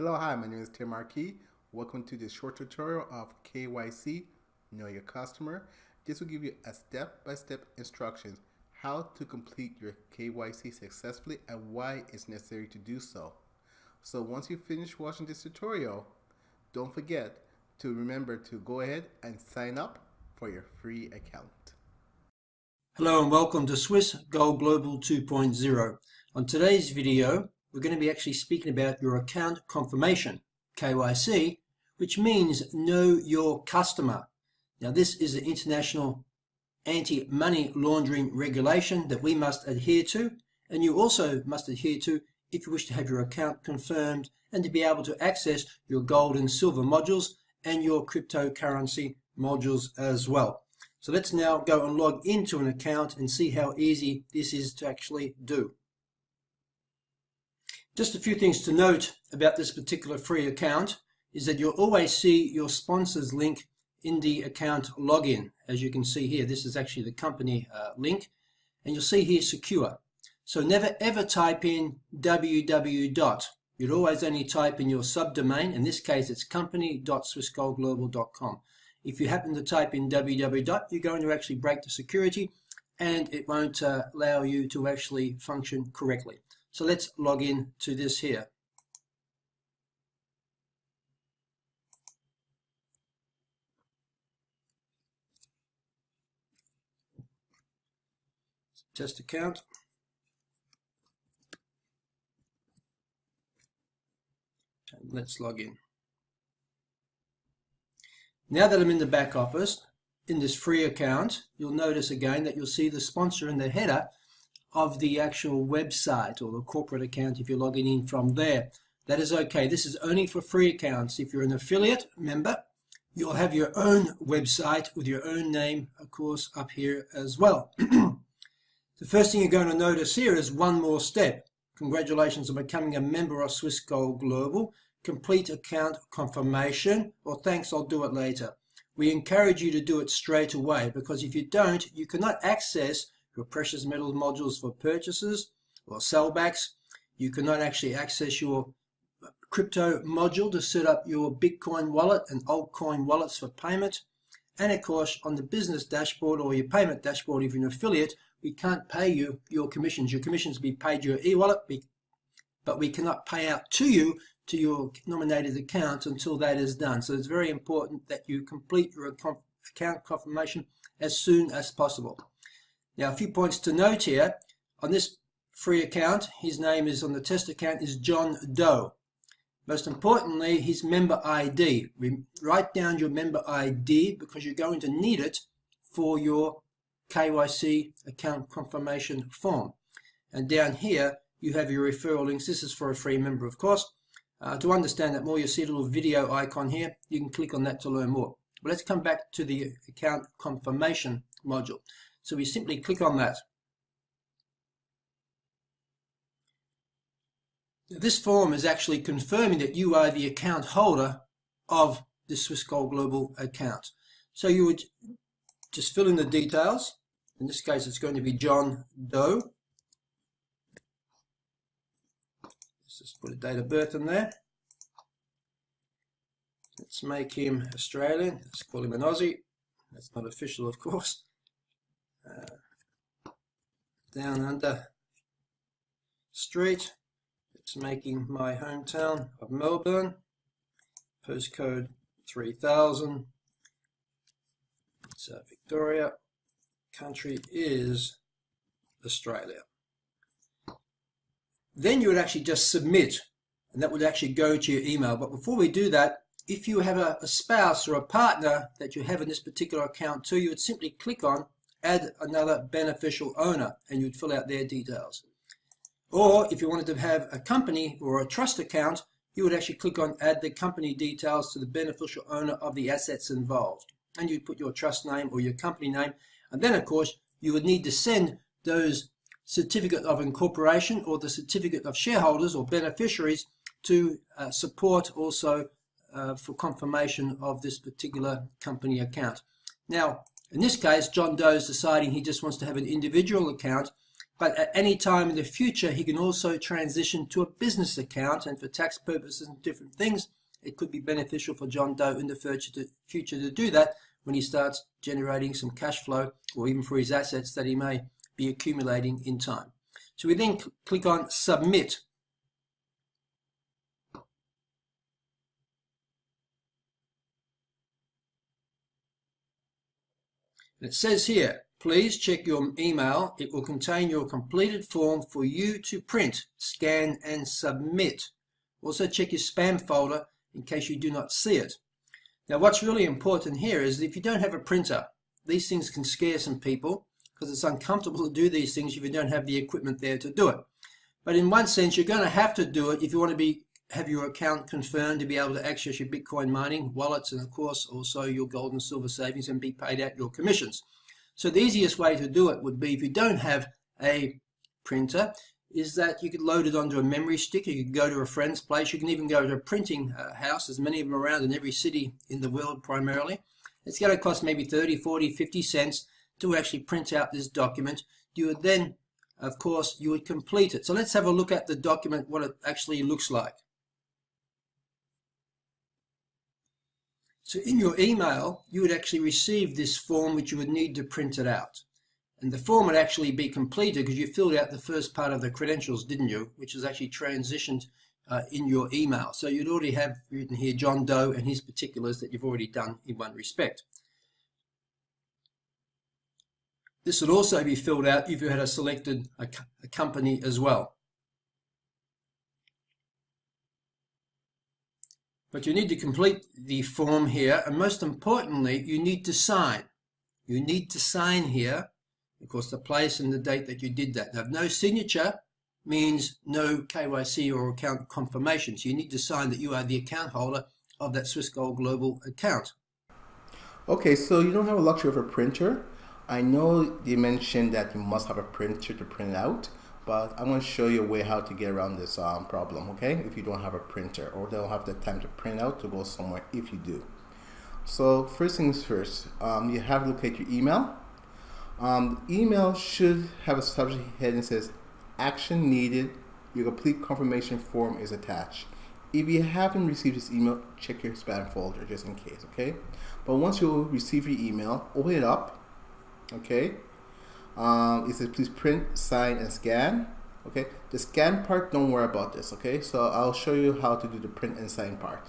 Hello, hi, my name is Tim Marquis. Welcome to this short tutorial of KYC, Know Your Customer. This will give you a step-by-step instructions how to complete your KYC successfully and why it's necessary to do so. So once you finish watching this tutorial, don't forget to remember to go ahead and sign up for your free account. Hello and welcome to Swiss Gold Global 2.0. On today's video, we're going to be actually speaking about your account confirmation, KYC, which means Know Your Customer. Now this is an international anti-money laundering regulation that we must adhere to, and you also must adhere to if you wish to have your account confirmed and to be able to access your gold and silver modules and your cryptocurrency modules as well. So let's now go and log into an account and see how easy this is to actually do. Just a few things to note about this particular free account is that you'll always see your sponsors link in the account login. As you can see here, this is actually the company link, and you'll see here secure. So never ever type in www. You'd always only type in your subdomain. In this case, it's company.swissgoldglobal.com. If you happen to type in www, you're going to actually break the security and it won't allow you to actually function correctly. So let's log in to this here. Test account. And let's log in. Now that I'm in the back office, in this free account, you'll notice again that you'll see the sponsor in the header of the actual website or the corporate account if you're logging in from there. That is okay. This is only for free accounts. If you're an affiliate member, you'll have your own website with your own name, of course, up here as well. The first thing you're going to notice here is one more step. Congratulations on becoming a member of Swiss Gold Global. Complete account confirmation, or thanks, I'll do it later. We encourage you to do it straight away because if you don't, you cannot access your precious metals modules for purchases or sellbacks. You cannot actually access your crypto module to set up your Bitcoin wallet and altcoin wallets for payment. And of course, on the business dashboard or your payment dashboard, if you're an affiliate, we can't pay you your commissions. Your commissions will be paid to your e-wallet, but we cannot pay out to you to your nominated account until that is done. So it's very important that you complete your account confirmation as soon as possible. Now, a few points to note here. On this free account, his name is on the test account is John Doe. Most importantly, his member ID. Write down your member ID because you're going to need it for your KYC account confirmation form. And down here, you have your referral links. This is for a free member, of course. To understand that more, you'll see a little video icon here. You can click on that to learn more. But let's come back to the account confirmation module. So we simply click on that. Now, this form is actually confirming that you are the account holder of the Swiss Gold Global account. So you would just fill in the details. In this case, it's going to be John Doe. Let's just put a date of birth in there. Let's make him Australian. Let's call him an Aussie. That's not official, of course. Down under street. Let's make him my hometown of Melbourne. Postcode 3000. It's Victoria. Country is Australia. Then you would actually just submit, and that would actually go to your email. But before we do that, if you have a spouse or a partner that you have in this particular account too, you would simply click on add another beneficial owner and you'd fill out their details. Or if you wanted to have a company or a trust account, you would actually click on add the company details to the beneficial owner of the assets involved. And you'd put your trust name or your company name. And then, of course, you would need to send those certificate of incorporation or the certificate of shareholders or beneficiaries to support also for confirmation of this particular company account. Now, in this case, John Doe is deciding he just wants to have an individual account But at any time in the future, he can also transition to a business account, and for tax purposes and different things, it could be beneficial for John Doe in the future to do that when he starts generating some cash flow, or even for his assets that he may be accumulating in time. So we then click on Submit. And it says here, please check your email. It will contain your completed form for you to print, scan, and submit. Also check your spam folder in case you do not see it. Now, what's really important here is if you don't have a printer, these things can scare some people because it's uncomfortable to do these things if you don't have the equipment there to do it. But in one sense, you're going to have to do it if you want to have your account confirmed to be able to access your Bitcoin mining wallets, and of course also your gold and silver savings, and be paid out your commissions. So the easiest way to do it would be, if you don't have a printer, is that you could load it onto a memory stick. You could go to a friend's place. You can even go to a printing house. There's many of them around in every city in the world primarily. It's going to cost maybe 30, 40, 50 cents to actually print out this document. You would then, of course, you would complete it. So let's have a look at the document, what it actually looks like. So in your email, you would actually receive this form, which you would need to print it out. And the form would actually be completed because you filled out the first part of the credentials, didn't you? Which is actually transitioned in your email. So you'd already have written here John Doe and his particulars that you've already done in one respect. This would also be filled out if you had selected a company as well. But you need to complete the form here, and most importantly, you need to sign. You need to sign here, of course, the place and the date that you did that. Now, no signature means no KYC or account confirmation. So you need to sign that you are the account holder of that Swiss Gold Global account. Okay, so you don't have a luxury of a printer. I know they mentioned that you must have a printer to print out, but I'm going to show you a way how to get around this problem, okay? If you don't have a printer or don't have the time to print out to go somewhere if you do. So first things first, you have to locate your email. Email should have a subject heading that says action needed. Your complete confirmation form is attached. If you haven't received this email, check your spam folder just in case, okay? But once you receive your email, open it up, okay? It says please print, sign, and scan. Okay, the scan part, don't worry about this. Okay, so I'll show you how to do the print and sign part.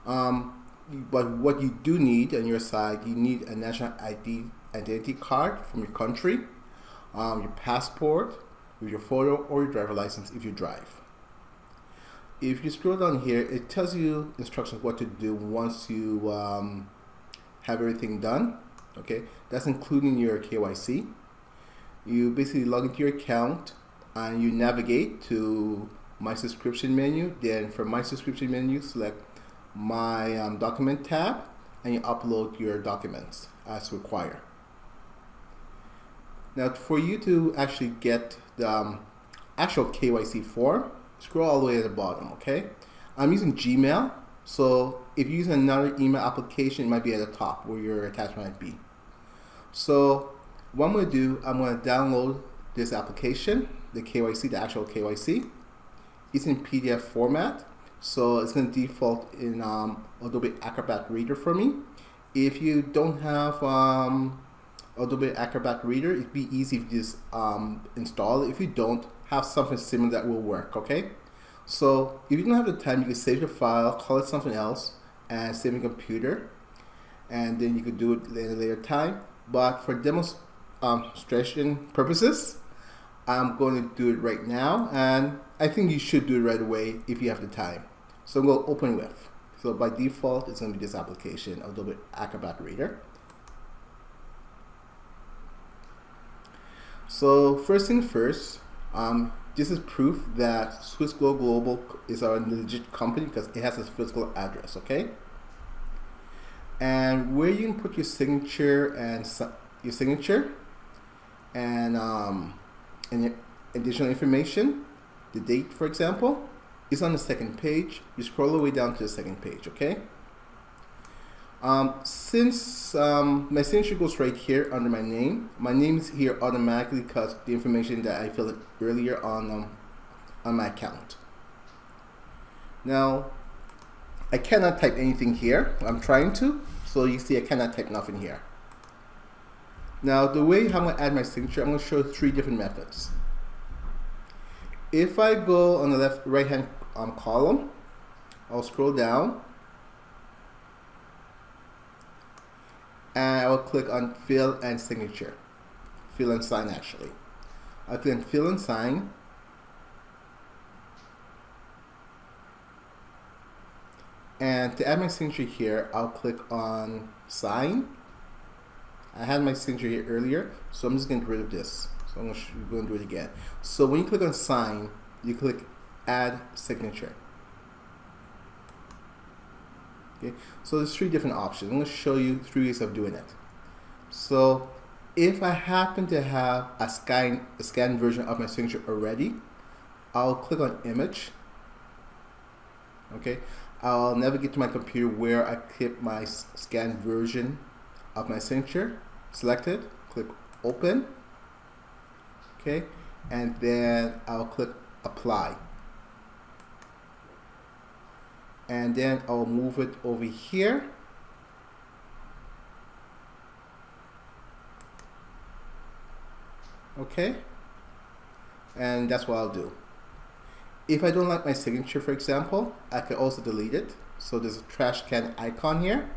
But what you do need on your side, you need a national identity card from your country, your passport with your photo, or your driver license if you drive. If you scroll down here, it tells you instructions what to do once you have everything done. Okay, that's including your KYC. You basically log into your account and you navigate to my subscription menu. Then from my subscription menu, select my document tab and you upload your documents as required. Now for you to actually get the actual KYC form, scroll all the way to the bottom, okay? I'm using Gmail, so if you're using another email application, it might be at the top where your attachment might be. So what I'm going to do, I'm going to download this application, the KYC, the actual KYC. It's in PDF format, so it's going to default in Adobe Acrobat Reader for me. If you don't have Adobe Acrobat Reader, it'd be easy if you just install it. If you don't, have something similar that will work, okay? So if you don't have the time, you can save your file, call it something else, and save your computer, and then you could do it at a later time. But for demonstration purposes, I'm going to do it right now, and I think you should do it right away if you have the time. So I'm going to open with. So by default, it's going to be this application, Adobe Acrobat Reader. So first thing first, this is proof that Swiss Gold Global is a legit company because it has a physical address, okay? And where you can put your signature and additional information, the date, for example, is on the second page. You scroll all the way down to the second page, okay? Since my signature goes right here under my name is here automatically because the information that I filled earlier on my account. Now, I cannot type anything here. I'm trying to, so you see I cannot type nothing here. Now, the way I'm going to add my signature, I'm going to show 3 different methods. If I go on the right hand column, I'll scroll down and I will click on fill and signature. Fill and sign actually. I'll click on fill and sign. And to add my signature here, I'll click on sign. I had my signature here earlier, so I'm just going to get rid of this. So I'm going to do it again. So when you click on sign, you click add signature. Okay, so there's 3 different options. I'm going to show you 3 ways of doing it. So if I happen to have a scanned version of my signature already, I'll click on image. Okay, I'll navigate to my computer where I keep my scanned version of my signature. Select it, click open. Okay, and then I'll click apply. And then I'll move it over here. Okay, and that's what I'll do. If I don't like my signature, for example, I can also delete it. So there's a trash can icon here.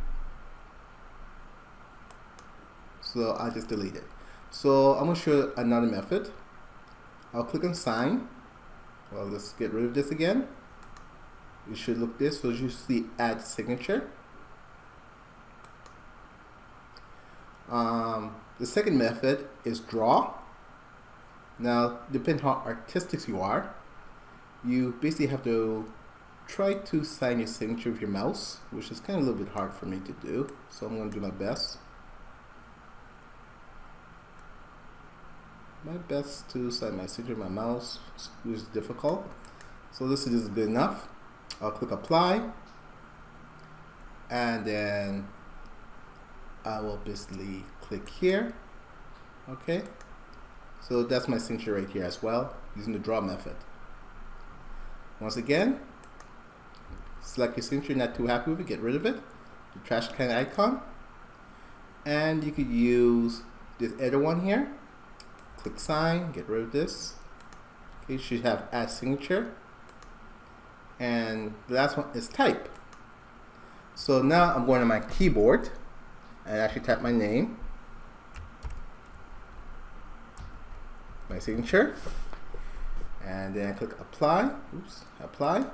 So I'll just delete it. So I'm going to show you another method. I'll click on sign. Well, let's get rid of this again. You should look this, so you see add signature. The second method is draw. Now, depending how artistic you are, you basically have to try to sign your signature with your mouse, which is kind of a little bit hard for me to do. So I'm going to do my best. My best to sign my signature with my mouse, which is difficult. So this is good enough. I'll click apply, and then I will basically click here. Okay, so that's my signature right here as well, using the draw method. Once again, select your signature, not too happy with it, get rid of it, the trash can icon, and you could use this other one here. Click sign, get rid of this. Okay, you should have add signature. And the last one is type. So now I'm going to my keyboard and actually type my name, my signature, and then I click apply. Oops, apply.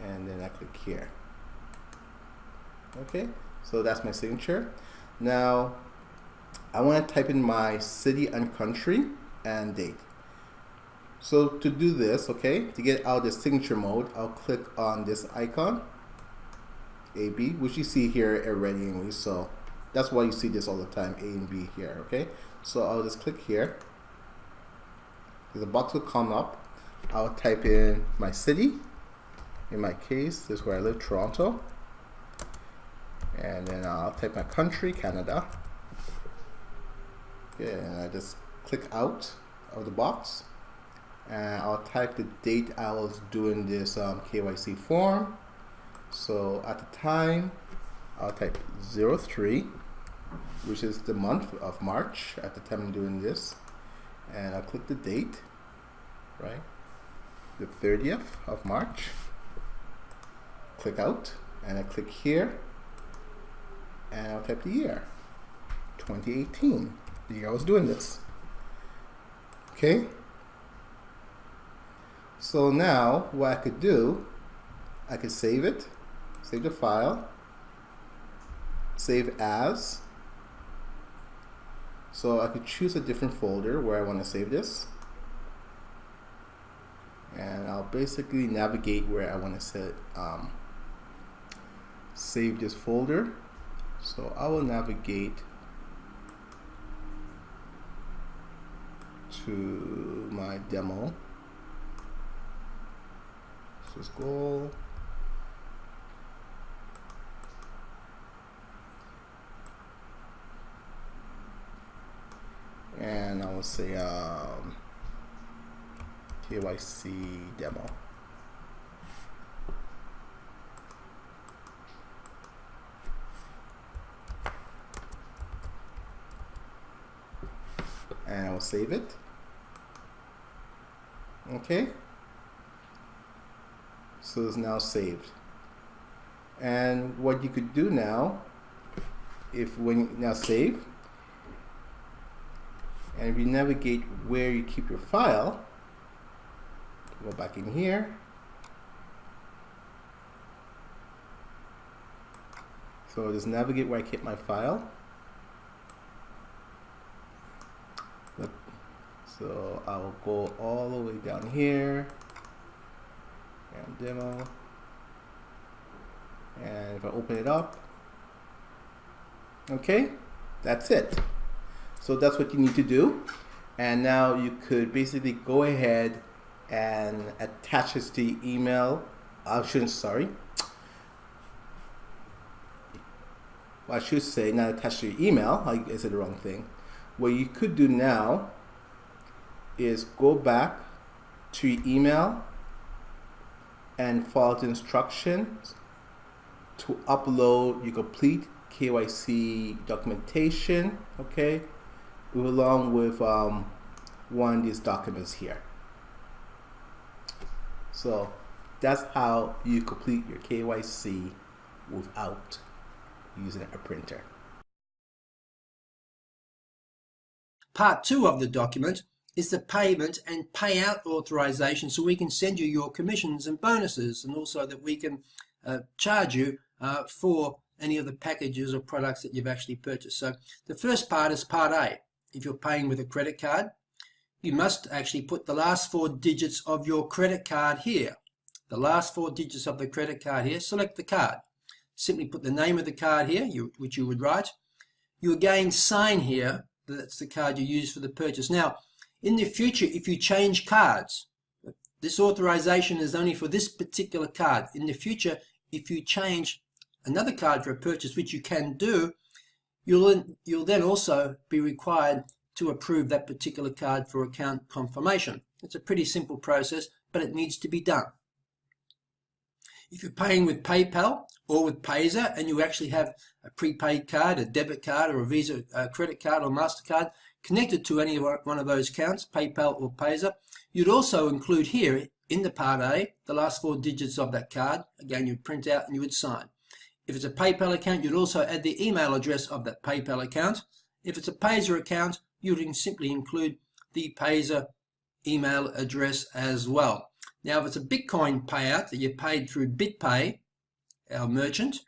And then I click here. Okay, so that's my signature. Now I want to type in my city and country and date. So to do this, okay, to get out of the signature mode, I'll click on this icon, AB, which you see here already anyway, so that's why you see this all the time, A and B here, okay? So I'll just click here. The box will come up. I'll type in my city. In my case, this is where I live, Toronto. And then I'll type my country, Canada. Okay, and I just click out of the box. And I'll type the date I was doing this KYC form. So at the time, I'll type 03, which is the month of March at the time I'm doing this. And I'll click the date, right? The 30th of March. Click out, and I click here. And I'll type the year, 2018, the year I was doing this. Okay? So now what I could do, I could save it, save the file, save as. So I could choose a different folder where I want to save this. And I'll basically navigate where I want to save this folder. So I will navigate to my demo. Let's go. and I will say KYC demo. And I will save it. Okay, so it's now saved. And what you could do now, when you now save, and if you navigate where you keep your file, go back in here, so just navigate where I keep my file. So I'll go all the way down here, and demo, and if I open it up, okay, that's it. So that's what you need to do. And now you could basically go ahead and attach this to your email. I should say not attach to your email. I said the wrong thing. What you could do now is go back to your email and follow the instructions to upload your complete KYC documentation, okay, along with one of these documents here. So that's how you complete your KYC without using a printer. Part 2 of the document is the payment and payout authorization, so we can send you your commissions and bonuses, and also that we can charge you for any of the packages or products that you've actually purchased. So the first part is part A. If you're paying with a credit card, you must actually put the last 4 digits of your credit card here. The last 4 digits of the credit card here, select the card. Simply put the name of the card here, which you would write. You again sign here, that's the card you use for the purchase. Now, in the future, if you change cards, this authorization is only for this particular card. In the future, if you change another card for a purchase, which you can do, you'll then also be required to approve that particular card for account confirmation. It's a pretty simple process, but it needs to be done. If you're paying with PayPal or with Payzer and you actually have a prepaid card, a debit card, or a Visa credit card or MasterCard connected to any one of those accounts, PayPal or Payzer, you'd also include here in the Part A the last 4 digits of that card. Again, you'd print out and you would sign. If it's a PayPal account, you'd also add the email address of that PayPal account. If it's a Payzer account, you can simply include the Payzer email address as well. Now, if it's a Bitcoin payout that you paid through BitPay, our merchant,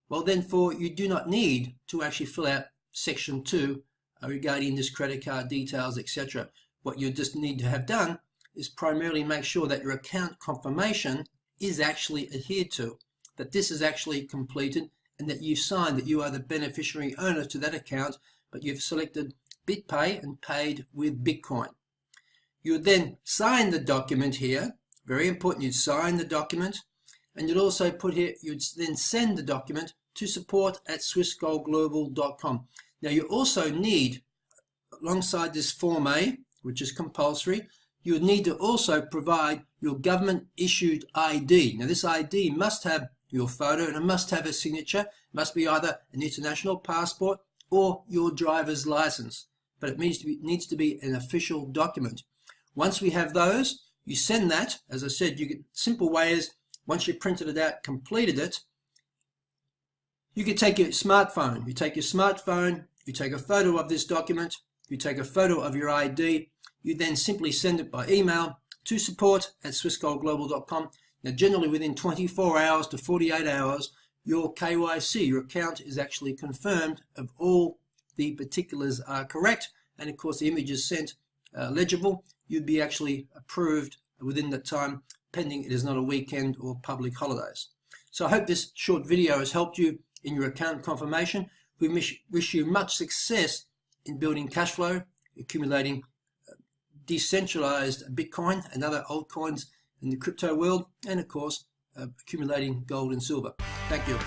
well then you do not need to actually fill out section 2 regarding this credit card details, etc. What you just need to have done is primarily make sure that your account confirmation is actually adhered to, that this is actually completed, and that you sign that you are the beneficiary owner to that account, but you've selected BitPay and paid with Bitcoin. You would then sign the document here. Very important, you'd sign the document, and you'd also put here, you'd then send the document to support@swissgoldglobal.com. Now you also need, alongside this Form A, which is compulsory, you would need to also provide your government issued ID. Now this ID must have your photo and it must have a signature. It must be either an international passport or your driver's license, but it needs to be an official document. Once we have those, you send that. As I said, simple way is, once you've printed it out, completed it, you can take your smartphone. You take your smartphone, you take a photo of this document, you take a photo of your ID, you then simply send it by email to support@swissgoldglobal.com. Now, generally within 24 hours to 48 hours, your KYC, your account, is actually confirmed of all the particulars are correct, and of course the image is sent legible. You'd be actually approved within that time, pending it is not a weekend or public holidays. So I hope this short video has helped you in your account confirmation. We wish you much success in building cash flow, accumulating decentralized Bitcoin and other altcoins in the crypto world, and of course accumulating gold and silver. Thank you.